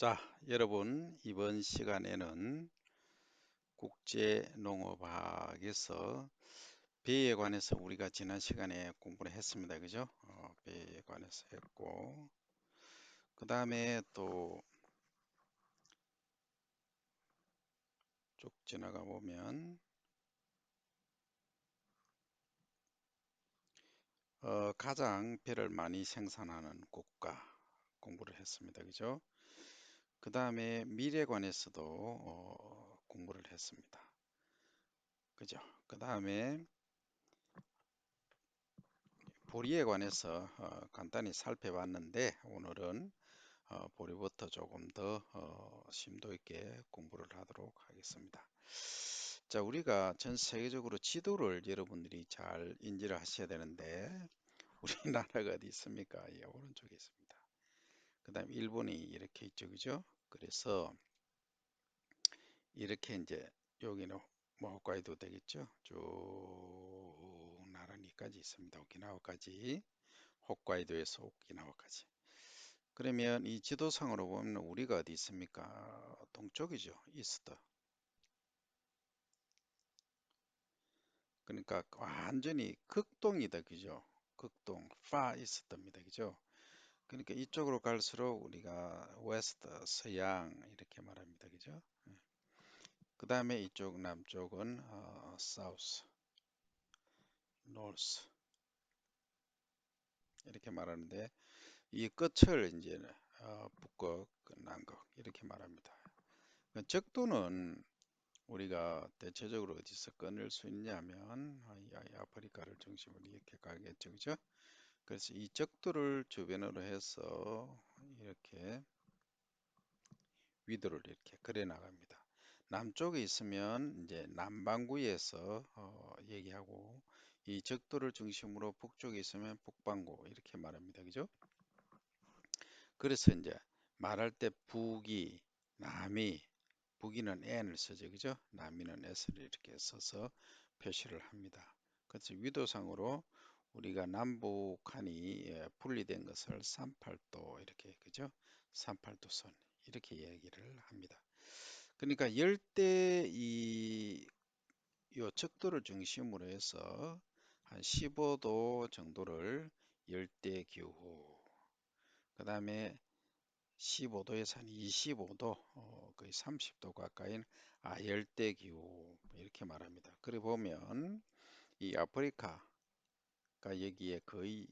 자, 여러분, 이번 시간에는 국제농업학에서 배에 관해서 우리가 지난 시간에 공부를 했습니다. 그죠? 배에 관해서 했고, 그 다음에 또 쭉 지나가 보면, 가장 배를 많이 생산하는 국가 공부를 했습니다. 그죠? 그 다음에 밀에 관해서도 공부를 했습니다. 그죠? 그 다음에 보리에 관해서 간단히 살펴봤는데, 오늘은 보리부터 조금 더 심도 있게 공부를 하도록 하겠습니다. 자, 우리가 전 세계적으로 지도를 여러분들이 잘 인지를 하셔야 되는데, 우리나라가 어디 있습니까? 예, 오른쪽에 있습니다. 그 다음 일본이 이렇게 있죠, 그죠? 그래서 이렇게 이제 여기는 뭐 홋카이도 되겠죠? 쭉 나란히까지 있습니다. 오키나와까지, 홋카이도에서 오키나와까지. 그러면 이 지도상으로 보면 우리가 어디 있습니까? 동쪽이죠. 이스트. 그러니까 완전히 극동이다. 그죠? 극동, far east입니다. 그죠? 그러니까 이쪽으로 갈수록 우리가 웨스트, 서양 이렇게 말합니다. 그죠? 그 다음에 이쪽 남쪽은 사우스, 노스 이렇게 말하는데 이 끝을 이제 북극, 남극 이렇게 말합니다. 그 적도는 우리가 대체적으로 어디서 끊을 수 있냐면 이 아프리카를 중심으로 이렇게 가겠죠, 그죠? 그래서 이 적도를 주변으로 해서 이렇게 위도를 이렇게 그려 나갑니다. 남쪽에 있으면 이제 남반구에서 얘기하고 이 적도를 중심으로 북쪽에 있으면 북반구 이렇게 말합니다, 그죠? 그래서 이제 말할 때 북이, 남이, 북이는 N을 쓰죠, 그죠? 남이는 S를 이렇게 써서 표시를 합니다. 그래서 위도상으로 우리가 남북한이 분리된 것을 38도 이렇게 그죠? 38도선 이렇게 얘기를 합니다. 그러니까 열대 이 요 척도를 중심으로 해서 한 15도 정도를 열대 기후, 그 다음에 15도에서 한 25도, 거의 30도 가까이는 열대 기후 이렇게 말합니다. 그래 보면 이 아프리카가 여기에 거의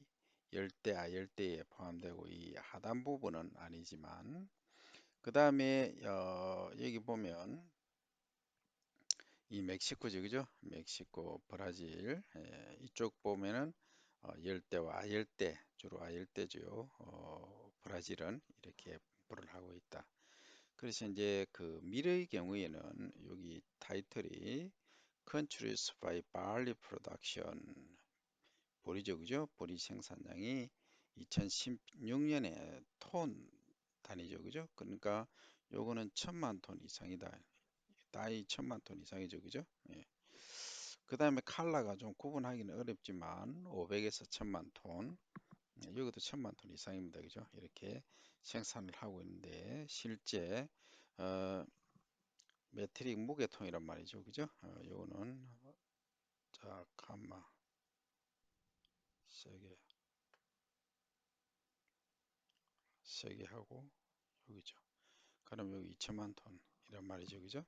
열대, 아열대에 포함되고 이 하단 부분은 아니지만 그 다음에 여기 보면 이 멕시코죠, 그죠? 멕시코, 브라질 이쪽 보면은 열대와 아열대, 주로 아열대죠. 브라질은 이렇게 분포를 하고 있다. 그래서 이제 그 밀의 경우에는 여기 타이틀이 Countries by Barley Production 보리죠, 그죠? 보리 생산량이 2016년에 톤 단위죠, 그죠? 그러니까 요거는 1000만 톤 이상이다. 다이 1000만 톤 이상이죠, 그죠? 예. 그 다음에 칼라가 좀 구분하기는 어렵지만 500에서 1000만 톤, 여기도 1000만 톤 이상입니다, 그죠? 이렇게 생산을 하고 있는데 실제 어, 메트릭 무게통이란 말이죠, 그죠? 요거는 자 가마 세게 하고 여기죠. 그럼 여기 2000만 톤 이란 말이죠, 그죠?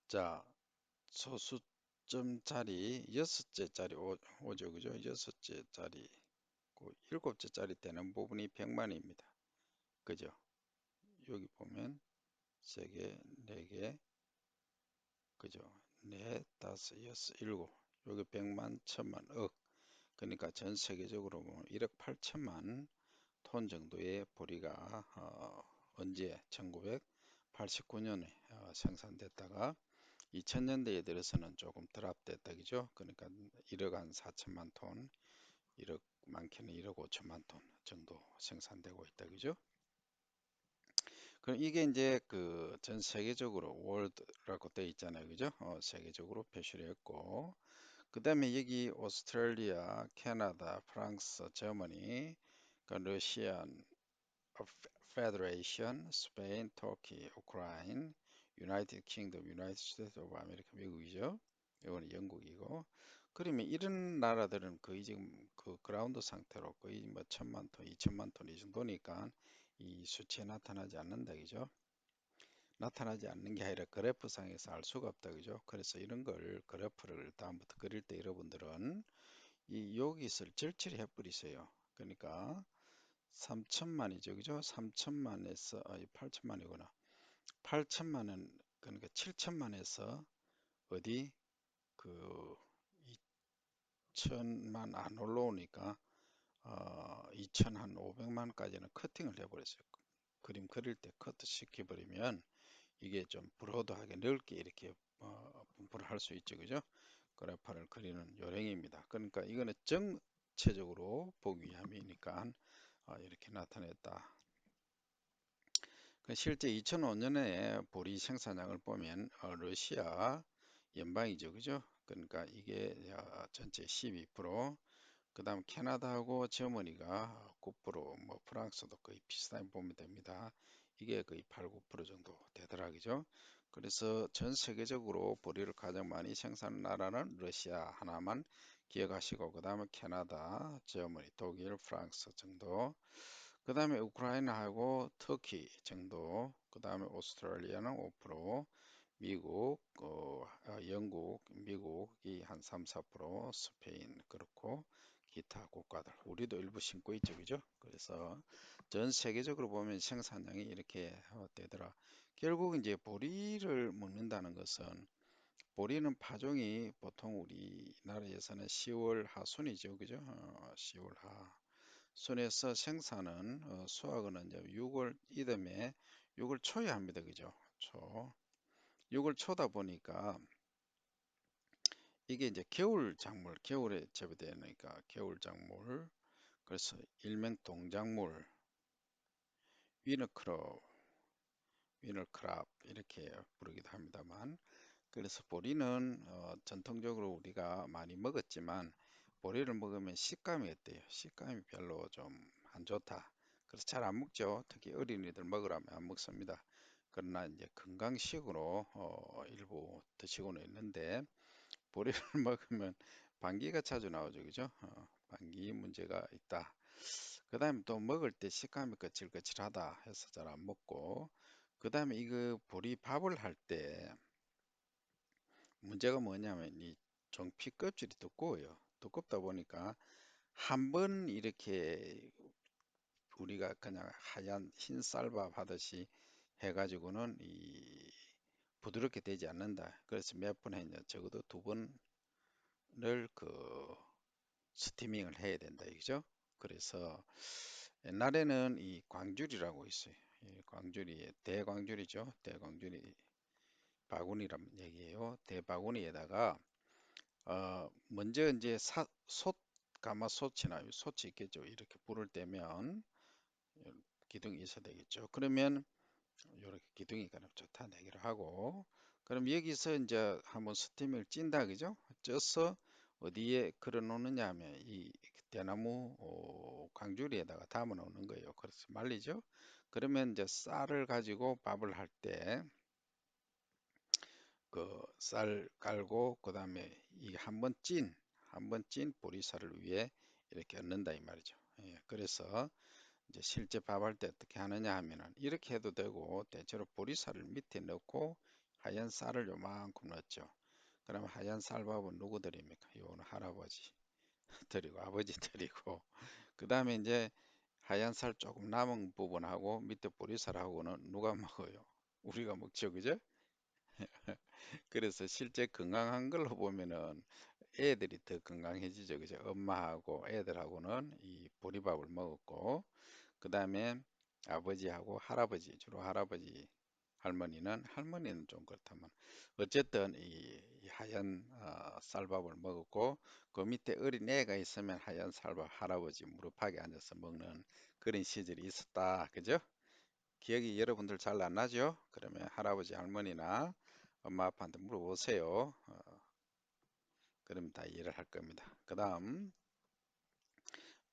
자, 소수점짜리 여섯째 짜리 오죠, 그죠? 여섯째 짜리, 그 일곱째 짜리 되는 부분이 100만입니다. 그죠? 여기 보면 세 개, 네 개, 그죠? 넷, 다섯, 여섯, 일곱. 여기 100만, 1000만, 억. 그러니까 전 세계적으로 보면 1억 8천만 톤 정도의 보리가 언제 1989년에 생산됐다가 2000년대에 들어서는 조금 드랍됐다 그죠? 그러니까 1억 한 4천만 톤, 1억 많게는 1억 5천만 톤 정도 생산되고 있다 그죠? 그럼 이게 이제 그 전 세계적으로 월드라고 되어 있잖아요, 그죠? 세계적으로 표시를 했고, 그 다음에 여기 오스트레일리아, 캐나다, 프랑스, 저머니, 그 러시아, Federation, 스페인, 터키, 우크라이나, 유나이티드 킹덤, 유나이티드 스테이트 오브 아메리카, 미국이죠. 이거는 영국이고. 그러면 이런 나라들은 거의 지금 그 그라운드 상태로 거의 뭐 1,000만 톤, 2,000만 톤 이 정도니까 이 수치에 나타나지 않는다, 그죠? 나타나지 않는 게 아니라 그래프상에서 알 수가 없다, 그죠? 그래서 이런 걸 그래프를 다음부터 그릴 때 여러분들은 이 여기서 절치를 해버리세요. 그러니까 3천만이죠, 그죠? 3천만에서 8천만이구나. 8천만은 그러니까 7천만에서 어디 그 2천만 안 올라오니까 2,500만까지는 커팅을 해버렸어요. 그림 그릴 때 커트 시켜버리면 이게 좀 브로드하게 넓게 이렇게 분포를 할 수 있죠, 그죠? 그래프를 그리는 요령입니다. 그러니까 이거는 정체적으로 보기 위함이니까 이렇게 나타냈다. 실제 2005년에 보리 생산량을 보면 러시아 연방이죠, 그죠? 그러니까 이게 전체 12%, 그 다음 캐나다하고 저머니가 9%, 뭐 프랑스도 거의 비슷하게 보면 됩니다. 이게 거의 8, 9% 정도 되더라, 그죠? 그래서 전 세계적으로 보리를 가장 많이 생산하는 나라는 러시아 하나만 기억하시고, 그 다음에 캐나다, 저머니, 독일, 프랑스 정도, 그 다음에 우크라이나하고 터키 정도, 그 다음에 오스트레일리아는 5%, 미국, 영국, 미국이 한 3, 4%, 스페인 그렇고 기타 국가들, 우리도 일부 신고 있죠, 그죠? 그래서 전 세계적으로 보면 생산량이 이렇게 되더라. 결국 이제 보리를 먹는다는 것은 보리는 파종이 보통 우리나라에서는 10월 하순이죠, 그죠? 10월 하순에서 생산은 수확은 이제 6월 이듬해 6월 초에 합니다, 그죠? 초. 6월 초다 보니까 이게 이제 겨울 작물, 겨울에 재배되니까 겨울 작물, 그래서 일명 동작물, 위너크롭, 위너크랍 이렇게 부르기도 합니다만, 그래서 보리는 전통적으로 우리가 많이 먹었지만 보리를 먹으면 식감이 어때요? 식감이 별로 좀 안 좋다. 그래서 잘 안 먹죠. 특히 어린이들 먹으라면 안 먹습니다. 그러나 이제 건강식으로 일부 드시고는 있는데 보리를 먹으면 방귀가 자주 나오죠, 그죠? 방귀 문제가 있다. 그 다음에 또 먹을 때 식감이 거칠거칠하다 해서 잘 안 먹고, 그 다음에 이거 보리 밥을 할 때 문제가 뭐냐면 이 종피 껍질이 두꺼워요. 두껍다 보니까 한 번 이렇게 우리가 그냥 하얀 흰 쌀밥 하듯이 해가지고는 이 부드럽게 되지 않는다. 그래서 몇 번 했냐? 적어도 2번을 그 스티밍을 해야 된다, 이거죠? 그래서 옛날에는 이 광줄이라고 있어요. 이 광줄이 대광줄이죠. 대광줄이 바구니란 얘기예요. 대바구니에다가 먼저 이제 솥 가마솥이나 솥이 있겠죠. 이렇게 불을 떼면 기둥이 있어야 되겠죠. 그러면 이렇게 기둥이 가면 좋다 내기를 하고, 그럼 여기서 이제 한번 스팀을 찐다, 그죠? 쪄서 어디에 걸어 놓느냐 하면 이 대나무 광주리에다가 담아 놓는 거예요. 그래서 말리죠. 그러면 이제 쌀을 가지고 밥을 할 때 그 쌀 깔고 그 다음에 이 한번 찐 보리쌀을 위에 이렇게 얹는다 이 말이죠. 예, 그래서 이제 실제 밥할 때 어떻게 하느냐 하면은 이렇게 해도 되고, 대체로 보리쌀을 밑에 넣고 하얀 쌀을 요만큼 넣었죠. 그러면 하얀 쌀밥은 누구 드립니까? 요거는 할아버지 드리고 아버지 드리고, 그 다음에 이제 하얀 쌀 조금 남은 부분하고 밑에 보리쌀하고는 누가 먹어요? 우리가 먹죠, 그죠? 그래서 실제 건강한 걸로 보면은 애들이 더 건강해지죠, 그죠? 엄마하고 애들하고는 이 보리밥을 먹었고, 그 다음에 아버지하고 할아버지, 주로 할아버지, 할머니는 좀 그렇다면 어쨌든 이 하얀 쌀밥을 먹었고, 그 밑에 어린 애가 있으면 하얀 쌀밥 할아버지 무릎팍에 앉아서 먹는 그런 시절이 있었다, 그죠? 기억이 여러분들 잘 안 나죠? 그러면 할아버지 할머니나 엄마 아빠한테 물어보세요. 그럼 다 이해를 할 겁니다. 그 다음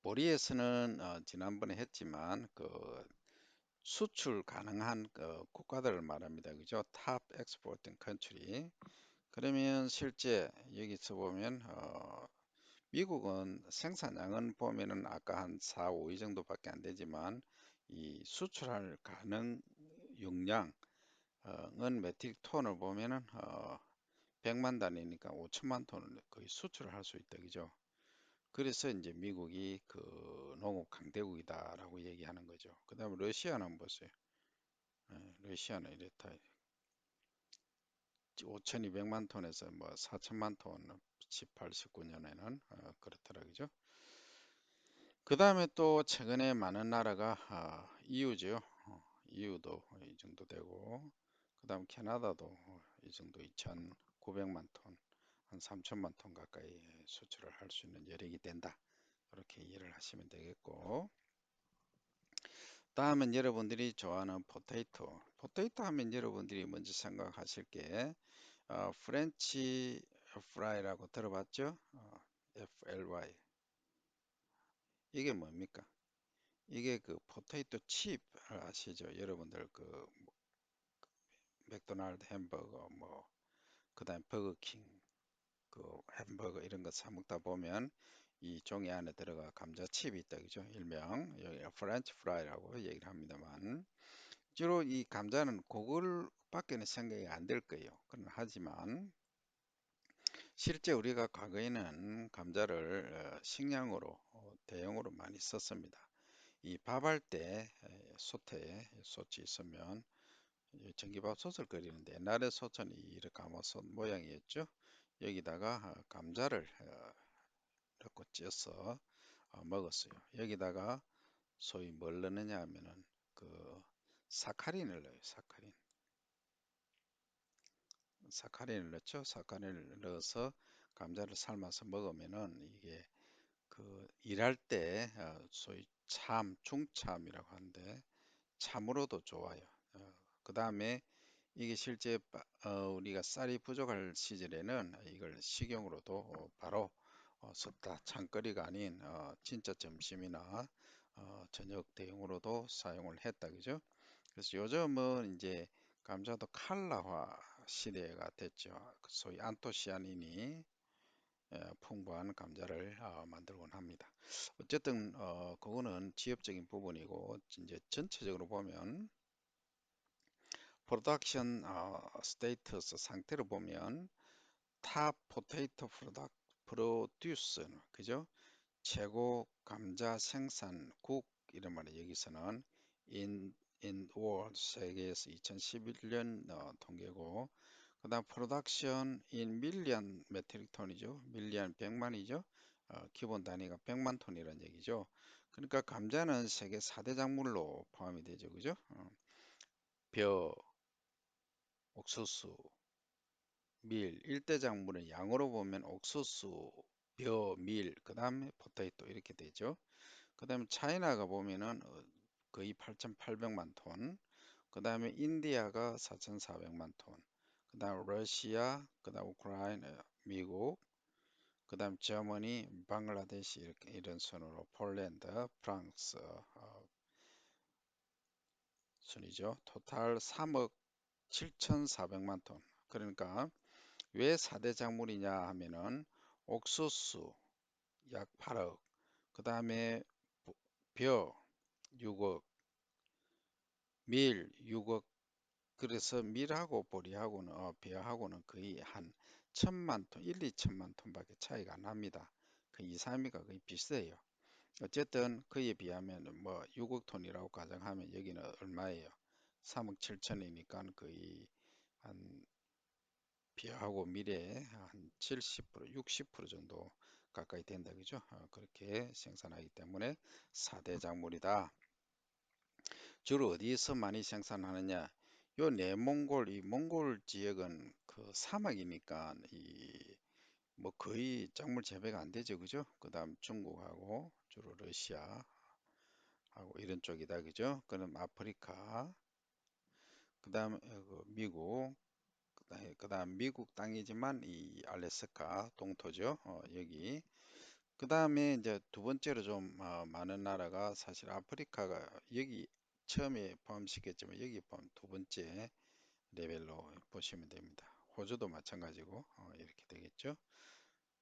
보리에서는 지난번에 했지만 그 수출 가능한 국가들을 말합니다. 그죠? 탑 엑스포팅 컨트리. 그러면 실제 여기서 보면 미국은 생산량은 보면은 아까 한 4, 5위 정도밖에 안 되지만 이 수출할 가능 용량은 메트릭 톤을 보면은 100만 단위니까 5천만 톤을 거의 수출을 할 수 있다. 그죠? 그래서 이제 미국이 그 농업 강대국이다라고 얘기하는 거죠. 그 다음에 러시아는 한번 보세요. 러시아는 이렇다. 5,200만 톤에서 뭐 4천만 톤 18, 19년에는 그렇더라 그죠? 그 다음에 또 최근에 많은 나라가 EU죠. EU도 이 정도 되고 그 다음 캐나다도 이 정도 2,900만 톤, 한 3천만 톤 가까이 수출을 할 수 있는 여력이 된다. 이렇게 이해를 하시면 되겠고 다음은 여러분들이 좋아하는 포테이토. 포테이토 하면 여러분들이 먼저 생각하실 게 프렌치 프라이라고 들어봤죠? FLY. 이게 뭡니까? 이게 그 포테이토 칩 아시죠? 여러분들 그 맥도날드 햄버거 뭐 그다음 버거킹 그 햄버거 이런 거 사 먹다 보면 이 종이 안에 들어가 감자 칩이 있다 그죠? 일명 여기 프렌치 프라이라고 얘기를 합니다만 주로 이 감자는 그걸밖에는 생각이 안 될 거예요. 그러나 하지만 실제 우리가 과거에는 감자를 식량으로 대용으로 많이 썼습니다. 이 밥할 때 솥에 솥이 있으면 이 전기밥솥을 끓이는데 옛날에 솥은 이렇게 가마솥 모양이었죠. 여기다가 감자를 넣고 쪄서 먹었어요. 여기다가 소위 뭘 넣느냐 하면은 그 사카린을 넣어요. 사카린을 넣죠. 사카린을 넣어서 감자를 삶아서 먹으면은 이게 그 일할 때 소위 중참이라고 하는데 참으로도 좋아요. 그 다음에 이게 실제 우리가 쌀이 부족할 시절에는 이걸 식용으로도 바로 썼다. 찬거리가 아닌 진짜 점심이나 저녁 대용으로도 사용을 했다. 그죠? 그래서 요즘은 이제 감자도 칼라화 시대가 됐죠. 소위 안토시아닌이 풍부한 감자를 만들곤 합니다. 어쨌든 그거는 지엽적인 부분이고 이제 전체적으로 보면 프로덕션 스테이터스 상태를 보면 탑 포테이토 프로듀스 그죠? 최고 감자 생산국 이런 말이 여기서는 in world 세계에서 2011년 통계고 그다음 프로덕션 in 밀리언 메트릭 톤이죠. 밀리언 100만이죠. 기본 단위가 100만 톤이라는 얘기죠. 그러니까 감자는 세계 4대 작물로 포함이 되죠. 그죠? 벼, 옥수수, 밀, 일대 작물은 양으로 보면 옥수수, 벼, 밀, 그 다음에 포테이토 이렇게 되죠. 그 다음에 차이나가 보면은 거의 8,800만 톤, 그 다음에 인디아가 4,400만 톤, 그 다음 러시아, 그 다음 우크라이나, 미국, 그 다음 저머니, 방글라데시 이렇게 이런 순으로 폴란드, 프랑스 순이죠. 토탈 3억 7,400만 톤. 그러니까 왜 4대 작물이냐 하면은 옥수수 약 8억, 그 다음에 벼 6억, 밀 6억, 그래서 밀하고 보리하고는 벼하고는 거의 한 1,000만 톤, 1, 2천만 톤밖에 차이가 안 납니다. 그 2, 3위가 거의 비슷해요. 어쨌든 그에 비하면 뭐 6억 톤이라고 가정하면 여기는 얼마예요? 3억 7천이니까 거의 한 비하고 밀에 한 70%, 60% 정도 가까이 된다 그죠? 그렇게 생산하기 때문에 4대 작물이다. 주로 어디에서 많이 생산하느냐? 요 내몽골 이 몽골 지역은 그 사막이니까 이 뭐 거의 작물 재배가 안 되죠, 그죠? 그다음 중국하고 주로 러시아하고 이런 쪽이다, 그죠? 그럼 아프리카, 그다음 그 미국, 그다음 미국 땅이지만 이 알래스카 동토죠, 여기. 그다음에 이제 두 번째로 좀 많은 나라가 사실 아프리카가 여기 처음에 포함시켰지만 여기 포함 두 번째 레벨로 보시면 됩니다. 호주도 마찬가지고 이렇게 되겠죠.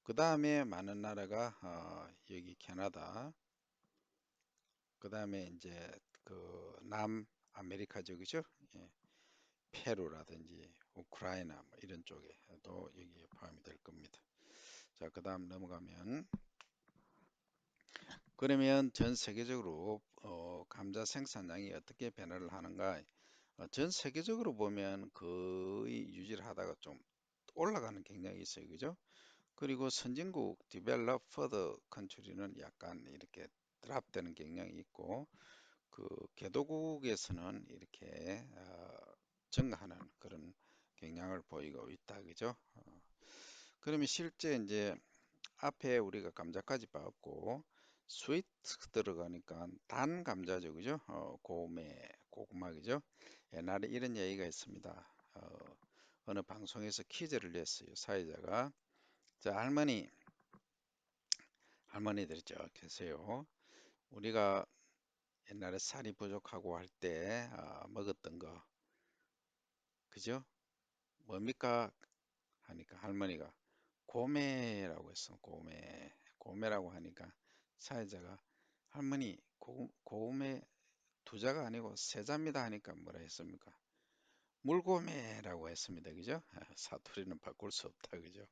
그 다음에 많은 나라가 여기 캐나다, 그 다음에 이제 그 남아메리카죠, 그죠? 예, 페루라든지 우크라이나 뭐 이런 쪽에도 여기에 포함이 될 겁니다. 자, 그 다음 넘어가면 그러면 전 세계적으로 감자 생산량이 어떻게 변화를 하는가? 전 세계적으로 보면 거의 유지를 하다가 좀 올라가는 경향이 있어요, 그죠? 그리고 선진국 developed country는 약간 이렇게 드랍되는 경향이 있고 그 개도국에서는 이렇게 증가하는 그런 경향을 보이고 있다, 그죠? 그러면 실제 이제 앞에 우리가 감자까지 봤고 스위트 들어가니까 단 감자죠, 그죠? 고메 고구마, 그죠? 옛날에 이런 얘기가 있습니다. 어느 방송에서 퀴즈를 냈어요, 사회자가. 자, 할머니들이 쭉 계세요. 우리가 옛날에 살이 부족하고 할 때 먹었던 거, 그죠? 뭡니까? 하니까 할머니가 고매라고 했어. 고매라고 하니까 사회자가 할머니 고매 두 자가 아니고 세 자입니다 하니까 뭐라 했습니까? 물고매라고 했습니다. 그죠? 사투리는 바꿀 수 없다. 그죠?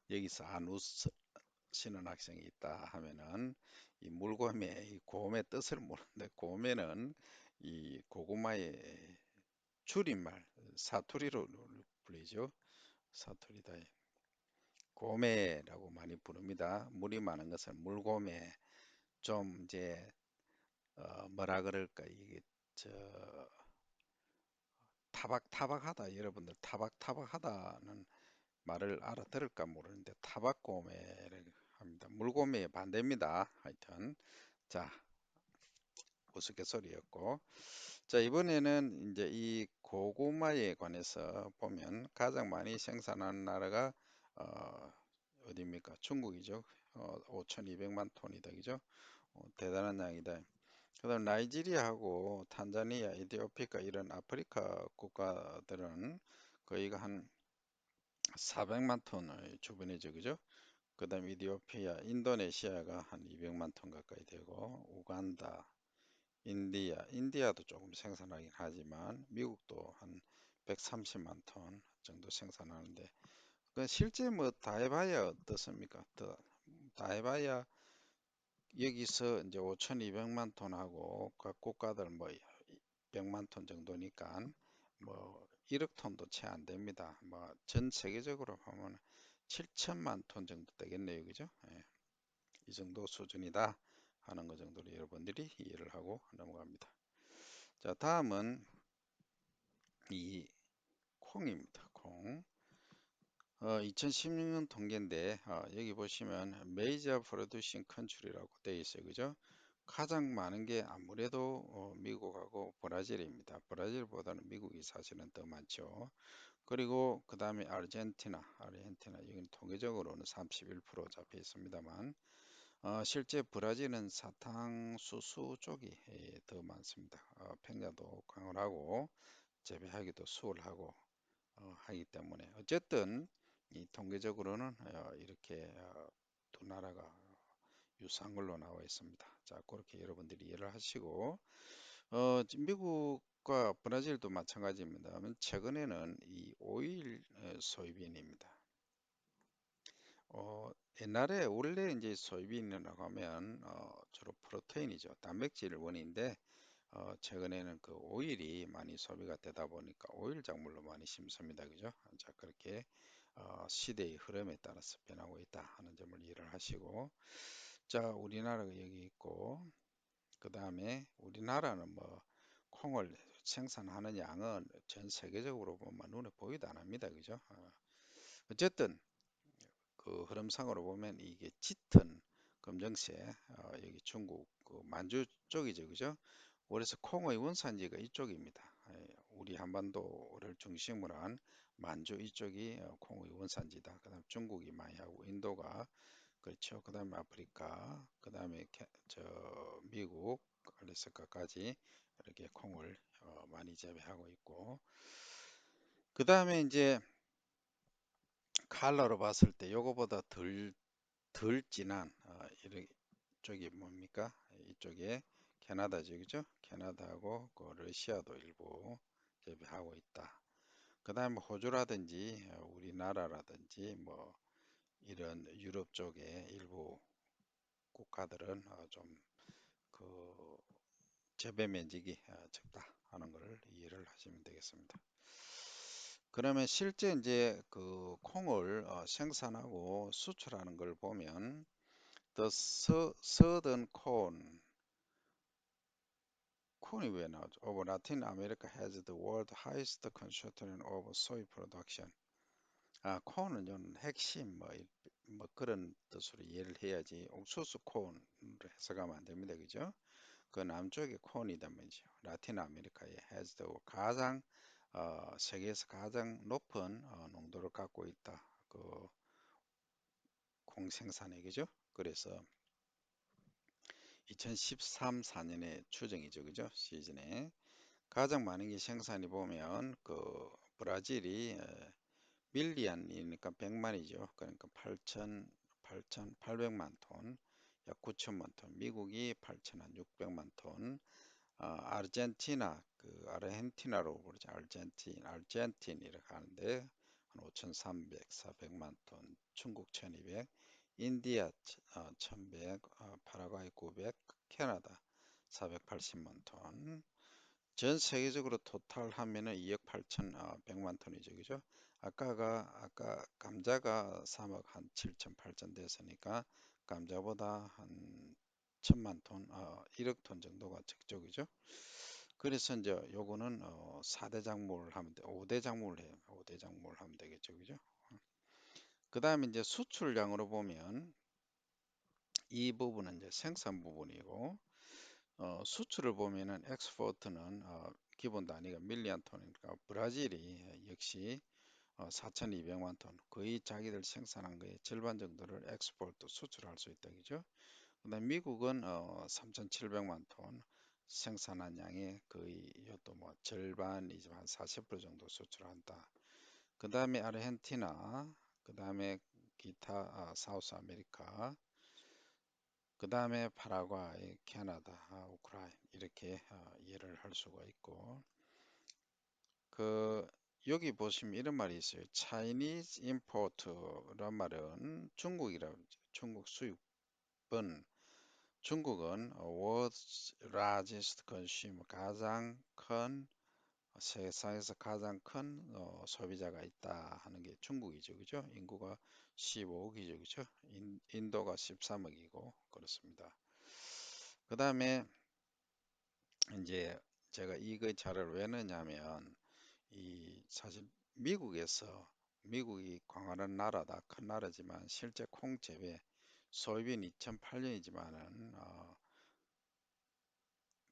여기서 안 웃으시는 학생이 있다 하면은 이 물고매, 이 고음의 뜻을 모르는데 고매는 이 고구마의 줄임말 사투리로 불리죠. 사투리다. 고매라고 많이 부릅니다. 물이 많은 것은 물고매. 좀 이제 뭐라 그럴까 이게 저 타박타박하다. 여러분들 타박타박하다는 말을 알아들을까 모르는데 타박고매를 합니다. 물고매의 반대입니다. 하여튼 자, 우스갯소리였고 자, 이번에는 이제 이 고구마에 관해서 보면 가장 많이 생산하는 나라가 어디입니까? 중국이죠. 5,200만 톤이다, 그죠? 대단한 양이다. 그다음 나이지리아하고 탄자니아, 이디오피아 이런 아프리카 국가들은 거의가 한 400만 톤의 주변이죠, 그죠? 그다음 이디오피아, 인도네시아가 한 200만 톤 가까이 되고 우간다, 인디아도 조금 생산하긴 하지만 미국도 한 130만 톤 정도 생산하는데 그 실제 뭐 다 해봐야 어떻습니까? 다 해봐야 여기서 이제 5,200만 톤하고 각 국가들 뭐 100만 톤 정도니까 뭐 1억 톤도 채 안 됩니다. 뭐 전 세계적으로 보면 7천만 톤 정도 되겠네요, 그죠? 예, 이 정도 수준이다 하는 것 정도로 여러분들이 이해를 하고 넘어갑니다. 자, 다음은 이 콩입니다. 콩. 2016년 통계인데 여기 보시면 Major Producing Country라고 되어 있어요. 그죠? 가장 많은 게 아무래도 미국하고 브라질입니다. 브라질보다는 미국이 사실은 더 많죠. 그리고 그 다음에 아르헨티나 여기는 통계적으로는 31% 잡혀 있습니다만 실제 브라질은 사탕수수 쪽이 더 많습니다. 평야도 광활하고 재배하기도 수월하고 하기 때문에 어쨌든 이 통계적으로는 이렇게 두 나라가 유사한 걸로 나와 있습니다. 자, 그렇게 여러분들이 이해를 하시고 지금 미국과 브라질도 마찬가지입니다만 최근에는 이 오일 소비인입니다. 어, 옛날에 원래 이제 소이빈이라고 하면 주로 프로테인이죠. 단백질 원인데 최근에는 그 오일이 많이 소비가 되다 보니까 오일 작물로 많이 심습니다. 그죠? 자, 그렇게 시대의 흐름에 따라서 변하고 있다 하는 점을 이해를 하시고 자, 우리나라가 여기 있고 그 다음에 우리나라는 뭐 콩을 생산하는 양은 전 세계적으로 보면 눈에 보이도 안 합니다. 그죠? 어쨌든 그 흐름상으로 보면 이게 짙은 검정색 여기 중국 그 만주 쪽이죠, 그죠? 그래서 콩의 원산지가 이쪽입니다. 우리 한반도를 중심으로 한 만주 이쪽이 콩의 원산지다. 그다음 중국이 많이 하고 인도가 그렇죠. 그다음에 아프리카, 그다음에 저 미국, 알래스카까지 이렇게 콩을 많이 재배하고 있고, 그 다음에 이제 칼라로 봤을 때 요거보다 덜 진한 이쪽이 뭡니까? 이쪽에 캐나다죠, 그죠? 캐나다하고 그 러시아도 일부 재배하고 있다. 그 다음에 호주라든지 우리나라라든지 뭐 이런 유럽 쪽의 일부 국가들은 좀그 재배 면적이 적다 하는 것을 이해를 하시면 되겠습니다. 그러면 실제 이제 그 콩을 생산하고 수출하는 걸 보면 The Southern 콘이 왜 나오죠? Over Latin America has the world highest concentration of soy production. 콘은요, 핵심 뭐 그런 뜻으로 이해를 해야지 옥수수 콘을 해석하면 안 됩니다. 그죠? 그 남쪽의 콘이다 말이죠. 라틴 아메리카의 has the 세계에서 가장 높은 농도를 갖고 있다. 그 콩 생산액 그죠? 그래서 2013, 14년에 추정이죠. 그죠? 시즌에 가장 많은 게 생산이 보면 그 브라질이 밀리언이니까 100만이죠. 그러니까 8,800만 톤, 약 9천만 톤. 미국이 8,600만 톤. 아르헨티나, 그 아르헨티나로 부르죠. 아르헨틴 이렇게 하는데 한 5,300, 400만 톤. 중국 1,200, 인디아 1,100, 파라과이 900, 캐나다 480만 톤. 전 세계적으로 토탈 하면은 2억 8,100만 톤이죠. 그죠? 아까 감자가 3억 한 7천 8천 됐으니까 감자보다 한 1,000만 톤, 1억 톤 정도가 적죠. 그죠? 그래서 이제 요거는 4대 작물을 하면 돼. 5대 작물을 해요. 5대 작물을 하면 되겠죠. 그죠? 그다음에 이제 수출량으로 보면 이 부분은 이제 생산 부분이고 수출을 보면은 엑스포트는 기본 단위가 밀리언 톤이니까 브라질이 역시 4,200만 톤 거의 자기들 생산한 거의 절반 정도를 엑스포트 수출할 수 있다 그죠? 그다음 미국은 3,700만 톤 생산한 양의 거의 이것도 뭐 절반이지만 한 40% 정도 수출한다. 그다음에 아르헨티나, 그다음에 기타 사우스 아메리카, 그다음에 파라과이, 캐나다, 우크라이나 이렇게 이해를 할 수가 있고 그 여기 보시면 이런 말이 있어요. Chinese import란 말은 중국이라고 그러죠. 중국 수입은 중국은 world's largest consumer 가장 큰 세상에서 가장 큰 소비자가 있다 하는 게 중국이죠. 그죠? 인구가 15억이죠. 그죠? 인도가 13억이고 그렇습니다. 그 다음에 이제 제가 이거 자료를 왜 넣냐면 이 사실 미국이 광활한 나라다 큰 나라지만 실제 콩 재배 소유빈 2008년이지만은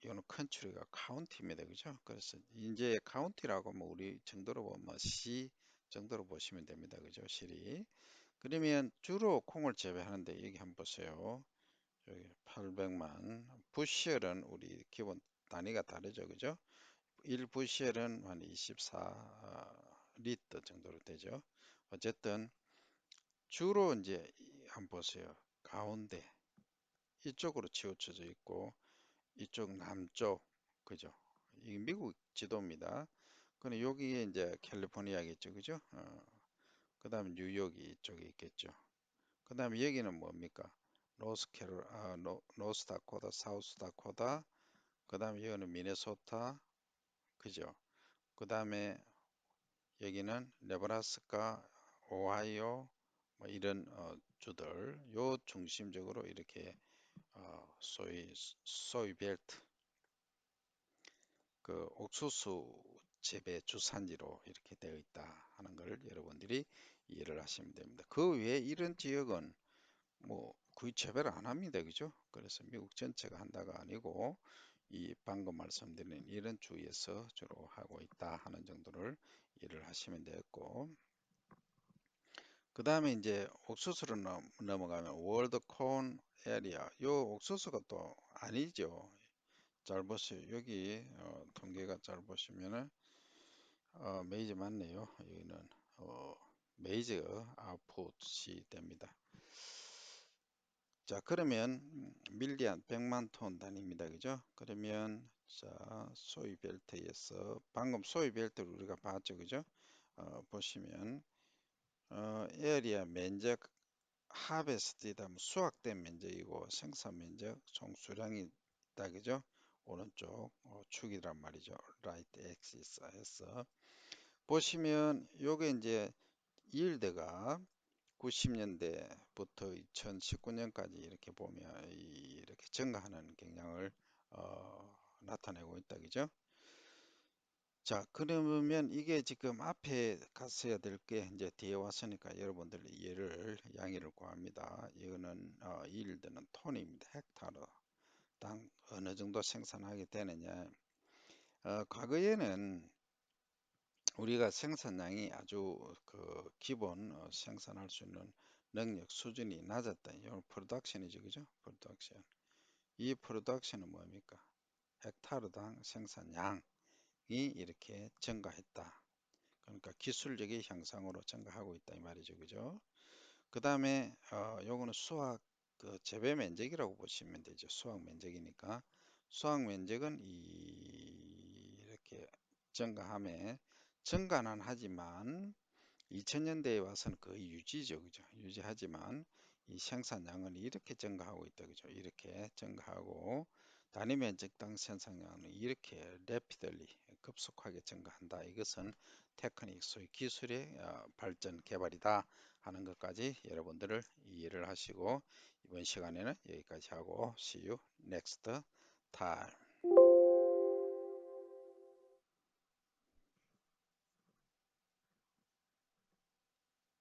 이거는 컨트리가 카운티입니다 그죠 그래서 이제 카운티라고 뭐 우리 정도로 보면 시 정도로 보시면 됩니다 그죠 시리 그러면 주로 콩을 재배하는데 여기 한번 보세요 여기 800만 부시엘은 우리 기본 단위가 다르죠 그죠 1부시엘은 한 24 리터 정도로 되죠. 어쨌든 주로 이제 한번 보세요. 가운데 이쪽으로 치우쳐져 있고 이쪽 남쪽 그죠? 이 미국 지도입니다. 근데 여기에 이제 캘리포니아겠죠, 그죠? 그다음에 뉴욕이 이쪽에 있겠죠. 그다음에 여기는 뭡니까? 노스다코다, 사우스다코다. 그다음에 여기는 미네소타, 그죠? 그다음에 여기는 네브라스카, 오하이오 뭐 이런 주들 요 중심적으로 이렇게 소위 벨트 그 옥수수 재배 주산지로 이렇게 되어 있다 하는 걸 여러분들이 이해를 하시면 됩니다. 그 외에 이런 지역은 뭐 거의 재배를 안 합니다. 그죠? 그래서 미국 전체가 한다가 아니고 이 방금 말씀드린 이런 주에서 주로 하고 있다 하는 정도를 이해를 하시면 되겠고 그 다음에 이제 옥수수로 넘어가면 월드 콘 에리아 요 옥수수가 또 아니죠 잘 보세요. 여기 통계가 잘 보시면은 메이저 맞네요. 여기는 어, 메이저 아웃풋이 됩니다. 자, 그러면 밀리안 100만 톤 단위입니다. 그죠? 그러면 자, 소위 벨트에서 방금 소위 벨트를 우리가 봤죠. 그죠? 보시면 에어리아 면적 하베스트이다 수확된 면적이고 생산 면적 총 수량이 있다. 그죠? 오른쪽 축이란 말이죠. 라이트 엑시스에서 보시면 요게 이제 일드가 90년대부터 2019년까지 이렇게 보면 이렇게 증가하는 경향을 나타내고 있다. 그죠? 자, 그러면 이게 지금 앞에 갔어야 될 게 이제 뒤에 왔으니까 여러분들 이해를 양해를 구합니다. 이거는 일드는 톤입니다. 헥타르 당 어느 정도 생산하게 되느냐. 과거에는 우리가 생산량이 아주 그 기본 생산할 수 있는 능력 수준이 낮았다. 이건 프로덕션이죠, 그죠? 프로덕션. 이 프로덕션은 뭡니까? 헥타르당 생산량이 이렇게 증가했다. 그러니까 기술력의 향상으로 증가하고 있다 이 말이죠, 그죠? 그 다음에 요거는 수확 그 재배 면적이라고 보시면 되죠. 수확 면적이니까 수확 면적은 이렇게 증가함에 증가는 하지만 2000년대에 와서는 거의 유지죠, 그죠? 유지하지만 이 생산량은 이렇게 증가하고 있다, 그죠? 이렇게 증가하고 단위 면적당 생산량은 이렇게 래피들리 급속하게 증가한다. 이것은 테크닉, 소위 기술의 발전 개발이다 하는 것까지 여러분들을 이해를 하시고 이번 시간에는 여기까지 하고 see you next time.